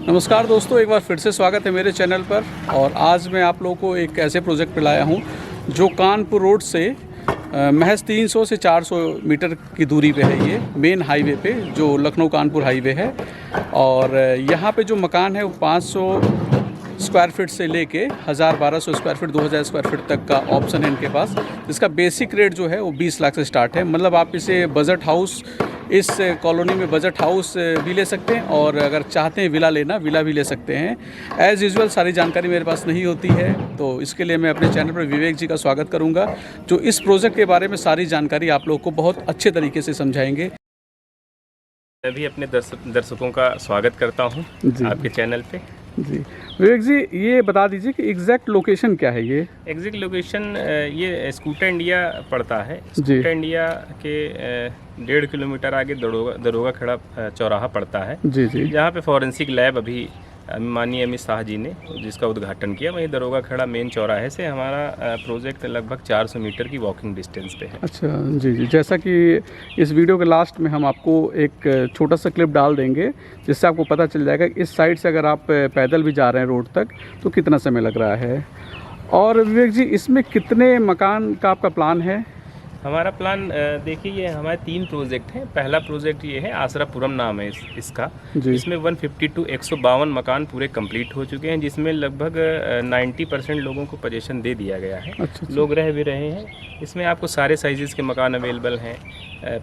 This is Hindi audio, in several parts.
नमस्कार दोस्तों, एक बार फिर से स्वागत है मेरे चैनल पर। और आज मैं आप लोगों को एक ऐसे प्रोजेक्ट पर लाया हूं जो कानपुर रोड से महज 300 से 400 मीटर की दूरी पे है। ये मेन हाईवे पे जो लखनऊ कानपुर हाईवे है। और यहाँ पे जो मकान है वो 500 स्क्वायर फीट से लेके 1000-1200 स्क्वायर फीट 2000 स्क्वायर फीट तक का ऑप्शन है इनके पास। इसका बेसिक रेट जो है वो 20 लाख से स्टार्ट है। मतलब आप इसे बजट हाउस, इस कॉलोनी में बजट हाउस भी ले सकते हैं और अगर चाहते हैं विला लेना, विला भी ले सकते हैं। एज़ यूजुअल सारी जानकारी मेरे पास नहीं होती है, तो इसके लिए मैं अपने चैनल पर विवेक जी का स्वागत करूंगा, जो इस प्रोजेक्ट के बारे में सारी जानकारी आप लोग को बहुत अच्छे तरीके से समझाएंगे। मैं भी अपने दर्शकों का स्वागत करता हूं आपके चैनल पे। जी विवेक जी, ये बता दीजिए कि एग्जैक्ट लोकेशन क्या है। ये एग्जैक्ट लोकेशन ये स्कूटर इंडिया पड़ता है। स्कूटर इंडिया के 1.5 किलोमीटर आगे दरोगा खेड़ा चौराहा पड़ता है। जी जी, जहाँ पे फॉरेंसिक लैब अभी माननीय अमित शाह जी ने जिसका उद्घाटन किया, वहीं दरोगा खेड़ा मेन चौराहे से हमारा प्रोजेक्ट लगभग 400 मीटर की वॉकिंग डिस्टेंस पे है। अच्छा जी जी, जैसा कि इस वीडियो के लास्ट में हम आपको एक छोटा सा क्लिप डाल देंगे जिससे आपको पता चल जाएगा कि इस साइड से अगर आप पैदल भी जा रहे हैं रोड तक तो कितना समय लग रहा है। और विवेक जी, इसमें कितने मकान का आपका प्लान है? हमारा प्लान देखिए, ये हमारे 3 प्रोजेक्ट हैं। पहला प्रोजेक्ट ये है, आसरापुरम नाम है इसका। इसमें 152 152 मकान पूरे कंप्लीट हो चुके हैं, जिसमें लगभग 90% लोगों को पोजीशन दे दिया गया है। अच्छा। लोग रह भी रहे हैं। इसमें आपको सारे साइजेस के मकान अवेलेबल हैं।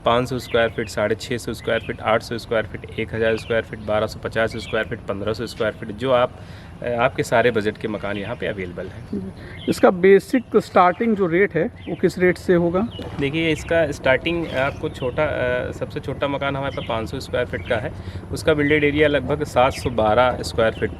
500 square feet, 650 square feet, 800 square feet, 1000 square feet, 1250 square feet, 1500 square feet, जो आपके सारे बजट के मकान यहाँ पे अवेलेबल हैं। इसका बेसिक स्टार्टिंग जो रेट है वो किस रेट से होगा? देखिए, इसका स्टार्टिंग आपको सबसे छोटा मकान हमारे पास 500 स्क्वायर फीट का है। उसका बिल्डेड एरिया लगभग 712 स्क्वायर फीट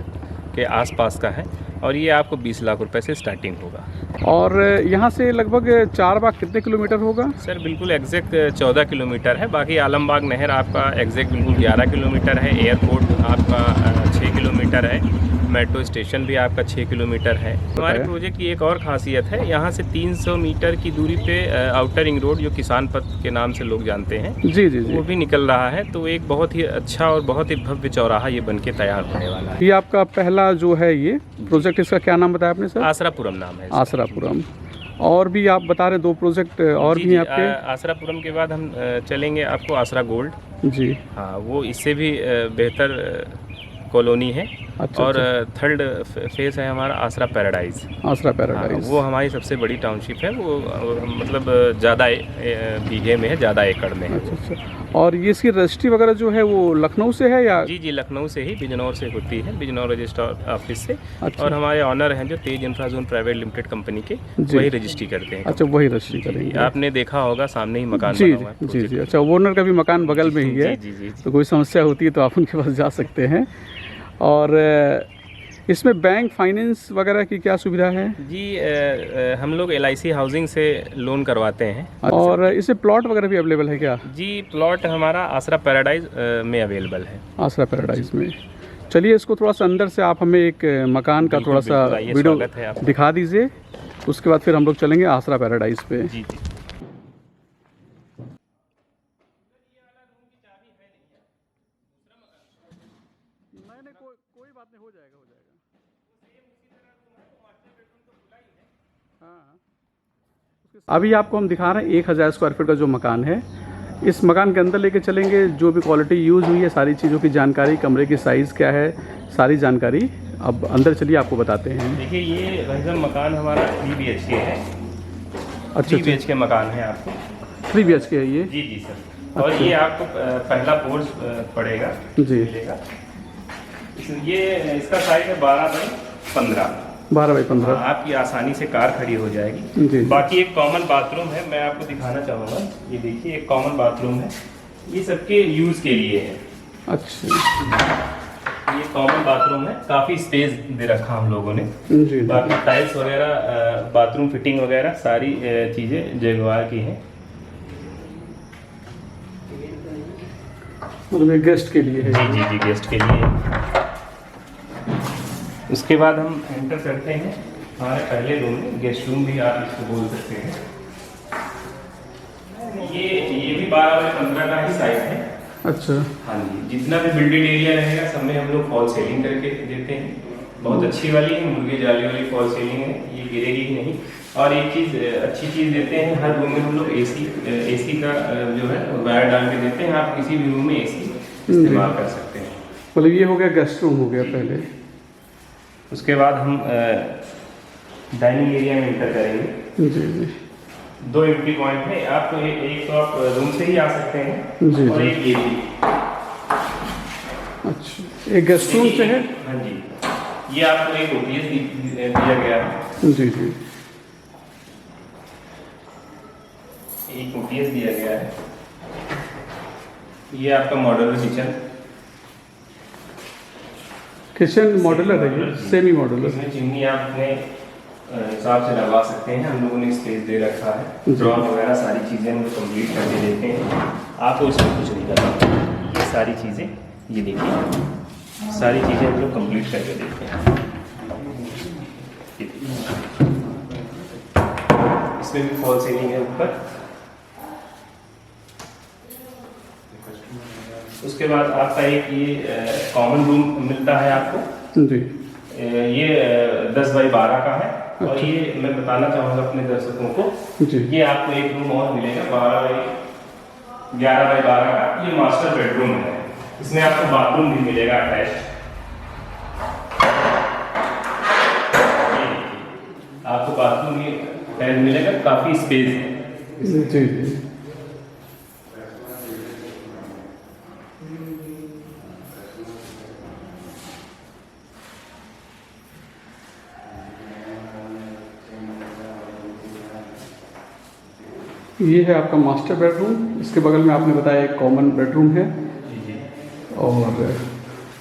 के आसपास का है और ये आपको 20 लाख रुपए से स्टार्टिंग होगा। और यहाँ से लगभग चारबाग कितने किलोमीटर होगा? सर बिल्कुल एग्जैक्ट 14 किलोमीटर है। बाकी आलमबाग नहर आपका एग्जैक्ट बिल्कुल 11 किलोमीटर है। एयरपोर्ट आपका 6 किलोमीटर है। मेट्रो स्टेशन भी आपका 6 किलोमीटर है। हमारे प्रोजेक्ट की एक और खासियत है, यहाँ से 300 मीटर की दूरी पे आउटर रिंग रोड, जो किसान पथ के नाम से लोग जानते हैं, जी जी जी, वो भी निकल रहा है। तो एक बहुत ही अच्छा और बहुत ही भव्य चौराहा ये बनके तैयार होने वाला है। ये आपका पहला जो है ये प्रोजेक्ट, इसका क्या नाम बताया आपने सर? आसरापुरम नाम है। आसरापुरम। और भी आप बता रहे 2 प्रोजेक्ट और भी हैं आपके? आसरापुरम के बाद हम चलेंगे आपको आसरा गोल्ड। जी हाँ, वो इससे भी बेहतर कॉलोनी है। अच्छा, और थर्ड फेस है हमारा आसरा पैराडाइज। आसरा पैराडाइज, हाँ, वो हमारी सबसे बड़ी टाउनशिप है। वो मतलब ज़्यादा बीघे में है, ज़्यादा एकड़ में है। अच्छा। और ये इसकी रजिस्ट्री वगैरह जो है वो लखनऊ से है या? जी जी, लखनऊ से ही, बिजनौर से होती है, बिजनौर रजिस्ट्रार ऑफिस से। अच्छा। और हमारे ऑनर हैं जो तेज इंफ्राजोन प्राइवेट लिमिटेड कंपनी के, वही रजिस्ट्री करते हैं। अच्छा, वही रजिस्ट्री करेंगे। आपने देखा होगा सामने ही मकान जी बना हुआ है। जी जी। अच्छा, ओनर का भी मकान बगल में ही है। जी जी, तो कोई समस्या होती है तो आप उनके पास जा सकते हैं। और इसमें बैंक फाइनेंस वगैरह की क्या सुविधा है? जी हम लोग LIC हाउसिंग से लोन करवाते हैं। और इसे प्लॉट वगैरह भी अवेलेबल है क्या? जी, प्लॉट हमारा आसरा पैराडाइज में अवेलेबल है। आसरा पैराडाइज में। चलिए, इसको थोड़ा सा अंदर से आप हमें एक मकान का थोड़ा सा वीडियो दिखा दीजिए, उसके बाद फिर हम लोग चलेंगे आसरा पैराडाइज पे। जी जी। कोई बात नहीं, हो जाएगा। हाँ, अभी आपको हम दिखा रहे हैं 1000 स्क्वायर फीट का जो मकान है। इस मकान के अंदर लेके चलेंगे, जो भी क्वालिटी यूज़ हुई है, सारी चीज़ों की जानकारी, कमरे की साइज़ क्या है, सारी जानकारी। अब अंदर चलिए, आपको बताते हैं। देखिए, ये भाई मकान हमारा 3 BHK है। अच्छा, 3 BHK मकान है आपको। 3 BHK है ये? जी जी सर। और ये आपको पहला पोर्च पड़ेगा जी। ये इसका साइज है 12 बाई 15। 12 बाई 15। आपकी आसानी से कार खड़ी हो जाएगी। जी। बाकी एक कॉमन बाथरूम है, मैं आपको दिखाना चाहूँगा। ये देखिए, एक कॉमन बाथरूम है, ये सबके यूज़ के लिए है। अच्छा, ये कॉमन बाथरूम है, काफ़ी स्पेस दे रखा हम लोगों ने। जी। बाकी टाइल्स वगैरह, बाथरूम फिटिंग वगैरह सारी चीज़ें जगवार की हैं। मतलब गेस्ट के लिए है? जी जी जी, गेस्ट के लिए। उसके बाद हम एंटर करते हैं हमारे पहले रूम में, गेस्ट रूम भी आप इसको बोल सकते हैं। ये भी 12 बाई 15 का ही साइज है। अच्छा। हाँ जी, जितना भी बिल्डेड एरिया रहेगा सब में हम लोग फॉल सीलिंग करके देते हैं। बहुत अच्छी वाली है, मुर्गे जाली वाली फॉल सीलिंग है, ये गिरेगी ही नहीं। और एक चीज़ अच्छी चीज़ देते हैं, हर रूम में हम लोग एसी का जो है वायर डाल के देते हैं। आप किसी भी रूम में एसी इस्तेमाल कर सकते हैं। मतलब ये हो गया गेस्ट रूम हो गया पहले। उसके बाद हम डाइनिंग एरिया में एंटर करेंगे। जी जी। 2 एंट्री पॉइंट है, आपको एक तो आप रूम से ही आ सकते हैं जी और जी। एक ये भी। अच्छा, एक गेस्ट रूम से है। हाँ जी, ये आपको एक ओटीएस दिया गया है। जी जी। एक ओटीएस दिया गया है। ये आपका मॉड्यूलर किचन मॉड्यूलर है ये, सेमी मॉड्यूलर। इसमें चिमनी आप अपने हिसाब से लगवा सकते हैं। हम लोगों ने स्पेस दे रखा है, ड्रॉर वगैरह सारी चीज़ें हम लोग कंप्लीट करके देते हैं। आपको इसमें कुछ नहीं करना, ये सारी चीज़ें, ये देखिए सारी चीज़ें हम लोग कंप्लीट करके देते हैं। इसमें भी फॉल सीलिंग है ऊपर। उसके बाद आपका एक ये कॉमन रूम मिलता है आपको जी। ये 10 बाई 12 का है। और ये मैं बताना चाहूँगा अपने दर्शकों को जी। ये आपको एक रूम और मिलेगा 11 बाई 12 का। ये मास्टर बेडरूम है, इसमें आपको बाथरूम भी मिलेगा अटैच। आपको बाथरूम भी अटैच मिलेगा, काफ़ी स्पेस है। जी जी। ये है आपका मास्टर बेडरूम। इसके बगल में आपने बताया एक कॉमन बेडरूम है। और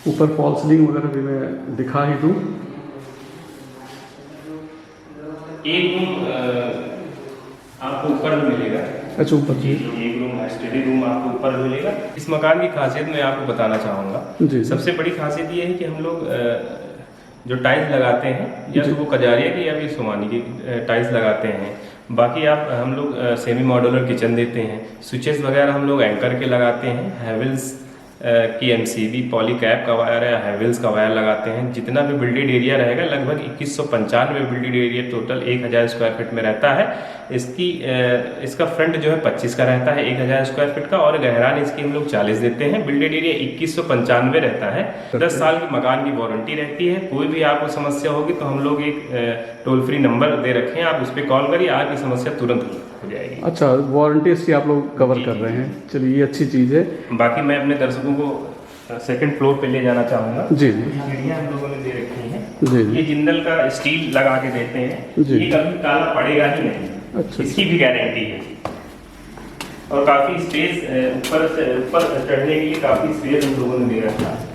ऊपर फॉल सीलिंग वगैरह भी मैं दिखा ही दूँ। एक रूम आपको ऊपर भी मिलेगा। अच्छा, ऊपर जी। एक रूम स्टडी रूम आपको ऊपर मिलेगा। इस मकान की खासियत मैं आपको बताना चाहूँगा। जी। सबसे बड़ी खासियत ये है कि हम लोग जो टाइल्स लगाते हैं, या तो वो कजारिया की या फिर सोमानी की टाइल्स लगाते हैं। बाकी हम लोग सेमी मॉड्यूलर किचन देते हैं। स्विचेस वगैरह हम लोग एंकर के लगाते हैं। हैवेल्स की एमसीबी पॉलीकैप का वायर या हैवेल्स का वायर लगाते हैं। जितना भी बिल्डेड एरिया रहेगा लगभग 2195 builded area total 1000 square feet में रहता है। इसका फ्रंट जो है 25 का रहता है 1000 स्क्वायर फीट का, और गहराई इसकी हम लोग 40 देते हैं। बिल्डेड एरिया 2195 रहता है। 10 साल की मकान की वारंटी रहती है। कोई भी आपको समस्या होगी तो हम लोग एक टोल फ्री नंबर दे रखे हैं, आप उस पर कॉल करिए, आपकी समस्या तुरंत हो जाएगी। अच्छा, वारंटी इसकी आप लोग कवर कर रहे हैं। चलिए, ये अच्छी चीज़ है। बाकी मैं अपने दर्शकों को सेकंड फ्लोर पे ले जाना चाहूँगा। जी जी। सीढ़ियाँ हम लोगों ने दे रखी हैं। जी जी। ये जिंदल का स्टील लगा के देते हैं। जी। ये कभी काला पड़ेगा ही नहीं। अच्छा। इसकी भी गारंटी है। और काफ़ी स्पेस ऊपर चढ़ने के लिए काफ़ी स्पेस हम लोगों ने दे रखा है।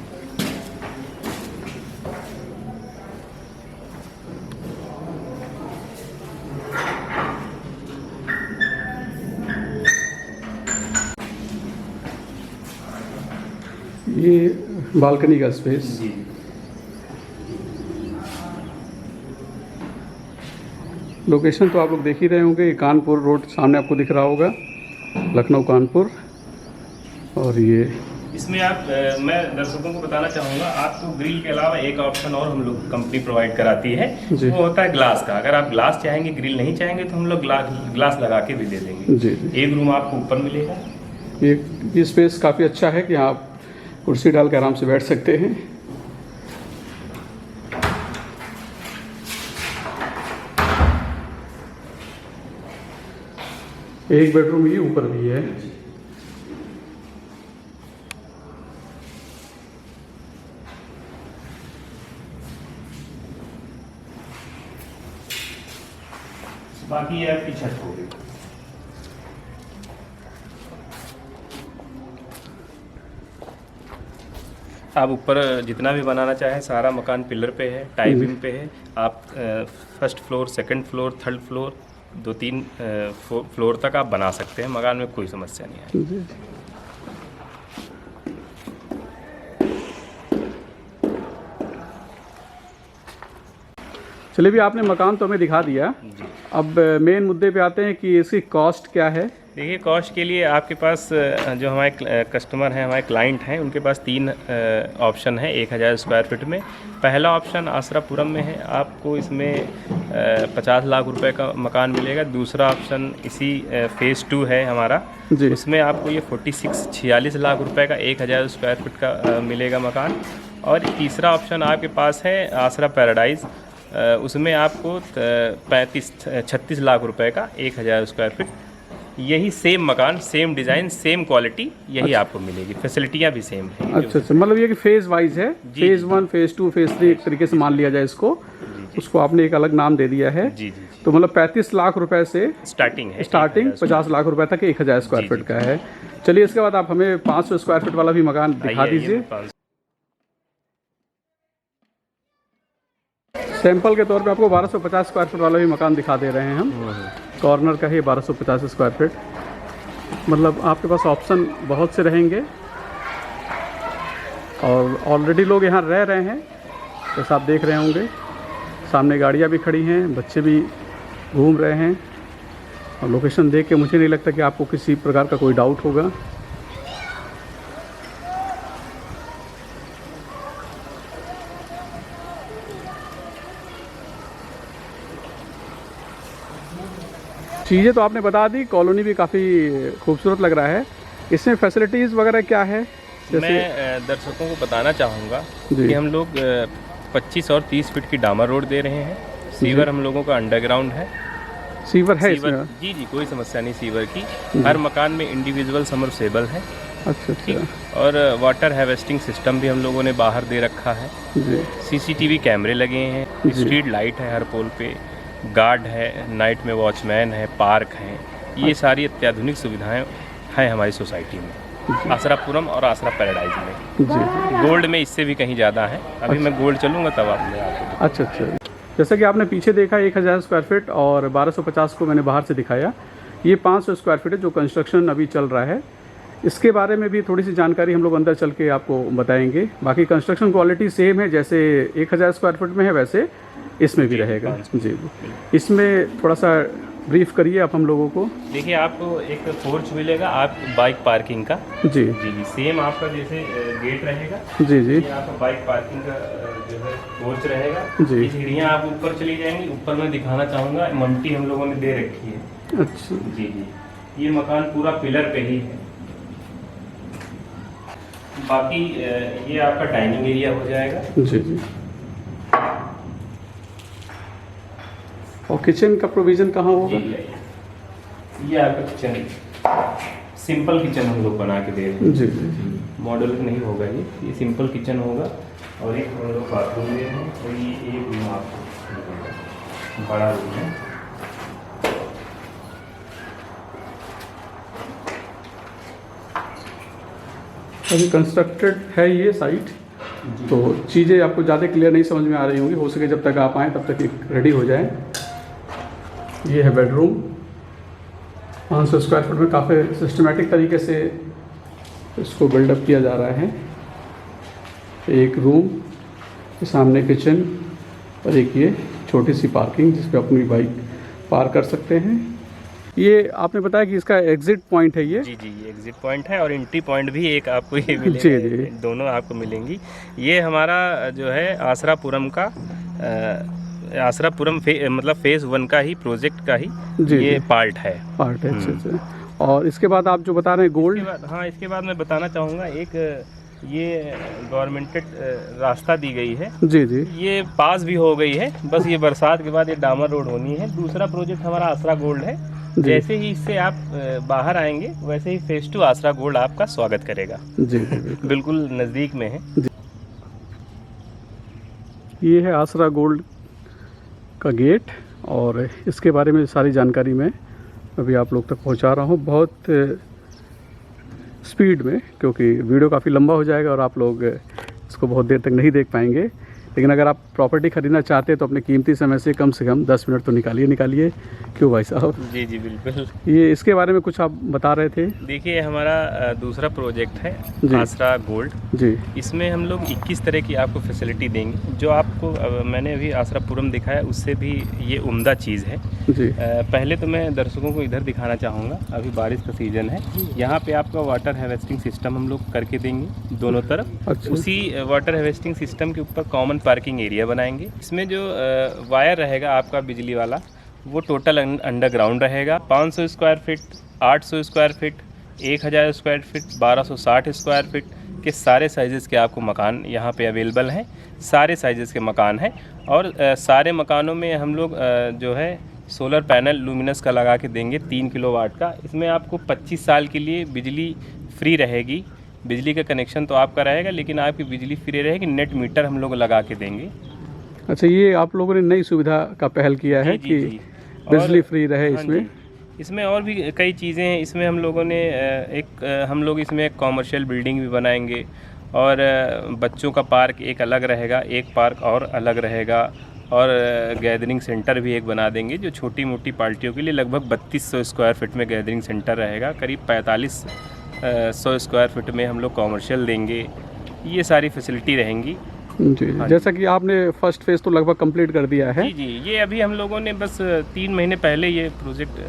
ये बालकनी का स्पेस। जी। लोकेशन तो आप लोग देख ही रहे होंगे। ये कानपुर रोड सामने आपको दिख रहा होगा, लखनऊ कानपुर। और ये इसमें मैं दर्शकों को बताना चाहूँगा, आपको ग्रिल के अलावा एक ऑप्शन और हम लोग कंपनी प्रोवाइड कराती है। जी। वो होता है ग्लास का। अगर आप ग्लास चाहेंगे, ग्रिल नहीं चाहेंगे, तो हम लोग ग्लास लगा के भी दे देंगे। जी जी। एक रूम आपको ऊपर मिलेगा। ये स्पेस काफ़ी अच्छा है कि आप कुर्सी डाल के आराम से बैठ सकते हैं। एक बेडरूम ये ऊपर भी है। बाकी ये आपकी छत होगी। आप ऊपर जितना भी बनाना चाहें, सारा मकान पिलर पे है, टाई बीम पे है। आप first floor, second floor, third floor, 2-3 floor तक आप बना सकते हैं। मकान में कोई समस्या नहीं आएगी। चलिए, भी आपने मकान तो हमें दिखा दिया, अब मेन मुद्दे पे आते हैं कि इसकी कॉस्ट क्या है। देखिए, कॉस्ट के लिए आपके पास जो हमारे कस्टमर हैं, हमारे क्लाइंट हैं, उनके पास 3 ऑप्शन है 1000 स्क्वायर फीट में। पहला ऑप्शन आसरापुरम में है, आपको इसमें 50 लाख रुपए का मकान मिलेगा। दूसरा ऑप्शन इसी फेज़ 2 है हमारा जी। उसमें आपको ये 46 लाख रुपए का 1000 स्क्वायर फीट का मिलेगा मकान। और तीसरा ऑप्शन आपके पास है आसरा पैराडाइज़, उसमें आपको 36 लाख रुपए का 1000 स्क्वायर फीट, यही सेम मकान, सेम डिज़ाइन, सेम क्वालिटी, यही आपको मिलेगी। फैसिलिटियाँ भी सेम हैं। अच्छा, मतलब ये कि फेज़ वाइज है, फेज़ 1, फेज़ 2, फेज़ 3 एक तरीके से मान लिया जाए इसको। उसको आपने एक अलग नाम दे दिया है। जी। तो मतलब 35 लाख रुपए से स्टार्टिंग है, 50 लाख रुपए तक 1000 स्क्वायर फीट का है। चलिए, इसके बाद आप हमें 500 स्क्वायर फीट वाला भी मकान दिखा दीजिए। सैंपल के तौर पे आपको 1250 स्क्वायर फीट वाला भी मकान दिखा दे रहे हैं हम। कॉर्नर का है 1250 स्क्वायर फीट। मतलब आपके पास ऑप्शन बहुत से रहेंगे और ऑलरेडी लोग यहाँ रह रहे हैं, जैसा आप देख रहे होंगे। सामने गाड़ियाँ भी खड़ी हैं, बच्चे भी घूम रहे हैं और लोकेशन देख के मुझे नहीं लगता कि आपको किसी प्रकार का कोई डाउट होगा। चीज़ें तो आपने बता दी, कॉलोनी भी काफ़ी खूबसूरत लग रहा है। इसमें फैसिलिटीज़ वगैरह क्या है? मैं दर्शकों को बताना चाहूँगा कि हम लोग 25 और 30 फीट की डामर रोड दे रहे हैं। सीवर हम लोगों का अंडरग्राउंड है। सीवर है इसमें? जी, कोई समस्या नहीं सीवर की। हर मकान में इंडिविजुअल समरसेबल है। अच्छा। और वाटर हार्वेस्टिंग सिस्टम भी हम लोगों ने बाहर दे रखा है जी। CCTV कैमरे लगे हैं, स्ट्रीट लाइट है हर पोल पे, गार्ड है, नाइट में वॉचमैन है, पार्क है। ये सारी अत्याधुनिक सुविधाएं हैं हमारी सोसाइटी में, आसरापुरम और आसरा पैराडाइज में जी। गोल्ड में इससे भी कहीं ज़्यादा है। अभी मैं गोल्ड चलूँगा तब आपको। अच्छा। जैसा कि आपने पीछे देखा 1000 स्क्वायर फीट और 1250 को मैंने बाहर से दिखाया। ये 500 स्क्वायर फीट है जो कंस्ट्रक्शन अभी चल रहा है। इसके बारे में भी थोड़ी सी जानकारी हम लोग अंदर चल के आपको बताएंगे। बाकी कंस्ट्रक्शन क्वालिटी सेम है, जैसे 1000 स्क्वायर फीट में है वैसे इसमें भी रहेगा जी। इसमें थोड़ा सा ब्रीफ करिए आप हम लोगों को। देखिए, आपको एक पोर्च मिलेगा आप बाइक पार्किंग का जी। सेम आपका जैसे गेट रहेगा जी। आपका बाइक पार्किंग का जो है पोर्च रहेगा जी। सीढ़ियाँ आप ऊपर चली जाएंगी। ऊपर मैं दिखाना चाहूँगा, मल्टी हम लोगों ने दे रखी है। अच्छा जी। ये मकान पूरा पिलर पे ही है। बाकी ये आपका डाइनिंग एरिया हो जाएगा जी। और किचन का प्रोविज़न कहाँ होगा? ये आपका किचन, सिंपल किचन हम लोग बना के दे रहे हैं जी। मॉडल नहीं होगा, ये सिंपल किचन होगा। और एक हम लोग बाथरूम दे रहे हैं और ये एक रूम आपको बड़ा रूम है। अभी कंस्ट्रक्टेड है ये साइट, तो चीज़ें आपको ज़्यादा क्लियर नहीं समझ में आ रही होंगी। हो सके जब तक आप आएँ तब तक रेडी हो जाए। ये है बेडरूम, 500 स्क्वायर फीट में काफ़ी सिस्टमेटिक तरीके से इसको बिल्डअप किया जा रहा है। एक रूम, सामने किचन और एक ये छोटी सी पार्किंग जिस पे अपनी बाइक पार्क कर सकते हैं। ये आपने बताया कि इसका एग्जिट पॉइंट है ये जी। ये एग्जिट पॉइंट है और एंट्री पॉइंट भी एक आपको ये मिलेगा जी। दोनों आपको मिलेंगी। ये हमारा जो है आसरापुरम का आसरापुरम मतलब फेज़ 1 का ही प्रोजेक्ट का ही ये पार्ट है। अच्छा। और इसके बाद आप जो बता रहे हैं गोल्ड, इसके बाद मैं बताना चाहूँगा, एक ये गवर्नमेंटेड रास्ता दी गई है जी। ये पास भी हो गई है, बस ये बरसात के बाद ये डामर रोड होनी है। दूसरा प्रोजेक्ट हमारा आसरा गोल्ड है। जैसे ही इससे आप बाहर आएंगे वैसे ही फेज़ 2 आसरा गोल्ड आपका स्वागत करेगा जी। बिल्कुल नज़दीक में है। ये है आसरा गोल्ड का गेट और इसके बारे में सारी जानकारी मैं अभी आप लोग तक पहुंचा रहा हूं बहुत स्पीड में, क्योंकि वीडियो काफ़ी लंबा हो जाएगा और आप लोग इसको बहुत देर तक नहीं देख पाएंगे। लेकिन अगर आप प्रॉपर्टी खरीदना चाहते हैं तो अपने कीमती समय से कम 10 मिनट तो निकालिए। क्यों भाई साहब? जी जी बिल्कुल। ये इसके बारे में कुछ आप बता रहे थे। देखिए हमारा दूसरा प्रोजेक्ट है जी। आसरा गोल्ड जी। इसमें हम लोग 21 तरह की आपको फैसिलिटी देंगे। जो आपको मैंने अभी आसरापुरम दिखाया उससे भी ये उम्दा चीज़ है जी। पहले तो मैं दर्शकों को इधर दिखाना चाहूँगा। अभी बारिश का सीज़न है, यहाँ पे आपका वाटर हार्वेस्टिंग सिस्टम हम लोग करके देंगे दोनों तरफ। अच्छा। उसी वाटर हार्वेस्टिंग सिस्टम के ऊपर कॉमन पार्किंग एरिया बनाएंगे। इसमें जो वायर रहेगा आपका बिजली वाला वो टोटल अंडरग्राउंड रहेगा। 500 square feet, 800 square feet, 1000 square feet, 1260 square feet के सारे साइज़ के आपको मकान यहाँ पे अवेलेबल हैं। सारे साइज़ के मकान हैं और सारे मकानों में हम लोग जो है सोलर पैनल लूमिनस का लगा के देंगे 3 किलोवाट का। इसमें आपको 25 साल के लिए बिजली फ्री रहेगी। बिजली का कनेक्शन तो आपका रहेगा लेकिन आपकी बिजली फ्री रहेगी। नेट मीटर हम लोग लगा के देंगे। अच्छा, ये आप लोगों ने नई सुविधा का पहल किया है कि बिजली फ्री रहे इसमें। इसमें और भी कई चीज़ें हैं। इसमें हम लोगों ने हम लोग इसमें एक कॉमर्शियल बिल्डिंग भी बनाएंगे और बच्चों का पार्क एक अलग रहेगा, एक पार्क और अलग रहेगा और गैदरिंग सेंटर भी एक बना देंगे जो छोटी मोटी पार्टियों के लिए लगभग 3200 स्क्वायर फीट में गैदरिंग सेंटर रहेगा। करीब 4500 स्क्वायर फीट में हम लोग कॉमर्शियल देंगे। ये सारी फैसिलिटी रहेंगी। जी। जैसा कि आपने फर्स्ट फेज़ तो लगभग कंप्लीट कर दिया है। जी जी, ये अभी हम लोगों ने बस 3 महीने पहले ये प्रोजेक्ट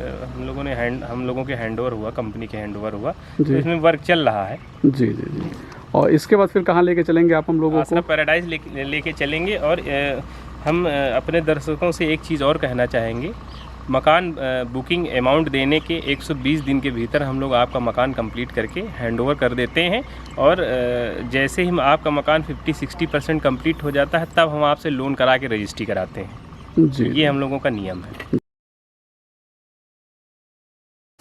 हम लोगों के हैंडओवर हुआ, कंपनी के हैंडओवर हुआ। तो इसमें वर्क चल रहा है। जी जी जी। और इसके बाद फिर कहाँ लेके चलेंगे आप हम लोगों को? पैराडाइज लेके चलेंगे। और हम अपने दर्शकों से एक चीज़ और कहना चाहेंगे। मकान बुकिंग अमाउंट देने के 120 दिन के भीतर हम लोग आपका मकान कंप्लीट करके हैंडओवर कर देते हैं। और जैसे ही आपका मकान 50-60% कंप्लीट हो जाता है तब हम आपसे लोन करा के रजिस्ट्री कराते हैं। जी। ये हम लोगों का नियम है।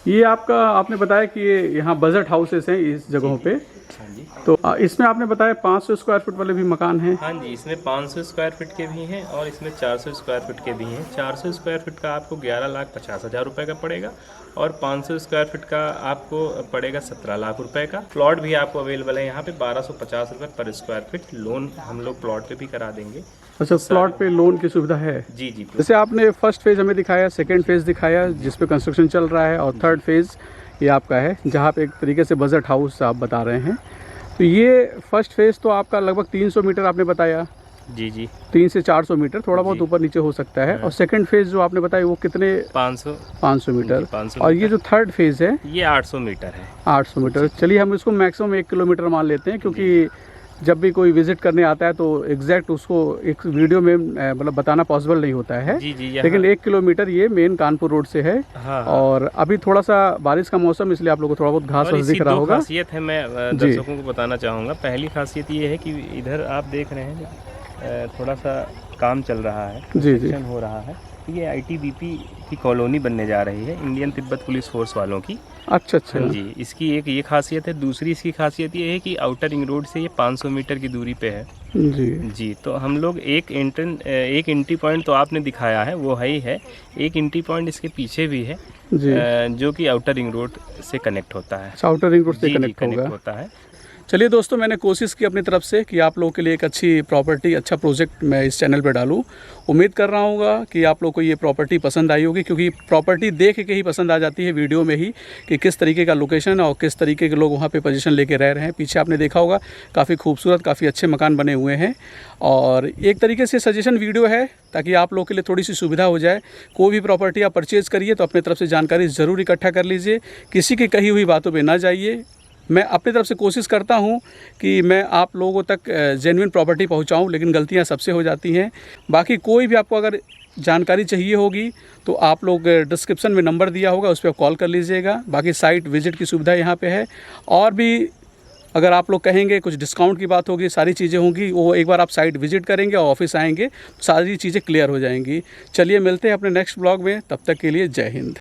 ये आपने बताया कि ये यहाँ बजट हाउसेस हैं इस जगहों पे। हाँ जी। तो इसमें आपने बताया 500 स्क्वायर फीट वाले भी मकान हैं। हाँ जी, इसमें 500 स्क्वायर फीट के भी हैं और इसमें 400 स्क्वायर फीट के भी हैं। 400 स्क्वायर फीट का आपको 11,50,000 रुपये का पड़ेगा और 500 स्क्वायर फीट का आपको पड़ेगा 17 लाख रुपए का। प्लॉट भी आपको अवेलेबल है यहाँ पे 1250 रुपये पर स्क्वायर फीट। लोन हम लोग प्लॉट पे भी करा देंगे। अच्छा, प्लॉट पे लोन की सुविधा है? जी जी। जैसे आपने फर्स्ट फेज़ हमें दिखाया, सेकेंड फेज़ दिखाया जिस पे कंस्ट्रक्शन चल रहा है, और थर्ड फेज़ ये आपका है जहाँ पे एक तरीके से बजट हाउस आप बता रहे हैं। तो ये फर्स्ट फेज़ तो आपका लगभग 300 मीटर आपने बताया। जी जी। 300 से 400 मीटर, थोड़ा बहुत ऊपर नीचे हो सकता है। और सेकंड फेज़ जो आपने बताया वो कितने? 500 मीटर। 500 और ये जो थर्ड फेज़ है ये 800 मीटर है। 800 मीटर। चलिए हम इसको मैक्सिमम 1 किलोमीटर मान लेते हैं, क्योंकि जब भी कोई विजिट करने आता है तो एग्जैक्ट उसको एक वीडियो में मतलब बताना पॉसिबल नहीं होता है। जी जी। लेकिन 1 किलोमीटर ये मेन कानपुर रोड से है। हाँ। और अभी थोड़ा सा बारिश का मौसम, इसलिए आप लोगों को थोड़ा बहुत घास दिख रहा होगा। खासियत है मैं दर्शकों को बताना चाहूँगा। पहली खासियत ये है कि इधर आप देख रहे हैं थोड़ा सा काम चल रहा है, कंस्ट्रक्शन हो रहा है। ये ITBP की कॉलोनी बनने जा रही है, इंडियन तिब्बत पुलिस फोर्स वालों की। अच्छा अच्छा। जी, इसकी एक ये खासियत है। दूसरी इसकी खासियत ये है कि आउटर रिंग रोड से ये 500 मीटर की दूरी पे है। जी जी। तो हम लोग एक एंट्री पॉइंट तो आपने दिखाया है वो है ही है, एक एंट्री पॉइंट इसके पीछे भी है जी, जो कि आउटर रिंग रोड से कनेक्ट होता है। आउटर रिंग रोड से कनेक्ट होता है। चलिए दोस्तों, मैंने कोशिश की अपनी तरफ से कि आप लोगों के लिए एक अच्छी प्रॉपर्टी, अच्छा प्रोजेक्ट मैं इस चैनल पर डालूं। उम्मीद कर रहा हूँ कि आप लोगों को ये प्रॉपर्टी पसंद आई होगी, क्योंकि प्रॉपर्टी देख के ही पसंद आ जाती है वीडियो में ही कि किस तरीके का लोकेशन और किस तरीके के लोग वहाँ पे पोजीशन लेके रह रहे हैं। पीछे आपने देखा होगा काफ़ी खूबसूरत, काफ़ी अच्छे मकान बने हुए हैं। और एक तरीके से सजेशन वीडियो है ताकि आप लोगों के लिए थोड़ी सी सुविधा हो जाए। कोई भी प्रॉपर्टी आप परचेज़ करिए तो अपनी तरफ से जानकारी ज़रूर इकट्ठा कर लीजिए, किसी की कही हुई बातों पर ना जाइए। मैं अपनी तरफ से कोशिश करता हूं कि मैं आप लोगों तक जेन्युइन प्रॉपर्टी पहुंचाऊं, लेकिन गलतियां सबसे हो जाती हैं। बाकी कोई भी आपको अगर जानकारी चाहिए होगी तो आप लोग डिस्क्रिप्शन में नंबर दिया होगा, उस पर कॉल कर लीजिएगा। बाकी साइट विजिट की सुविधा यहाँ पे है। और भी अगर आप लोग कहेंगे कुछ डिस्काउंट की बात होगी, सारी चीज़ें होंगी, वो एक बार आप साइट विजिट करेंगे और ऑफिस आएंगे तो सारी चीज़ें क्लियर हो जाएंगी। चलिए मिलते हैं अपने नेक्स्ट ब्लॉग में, तब तक के लिए जय हिंद।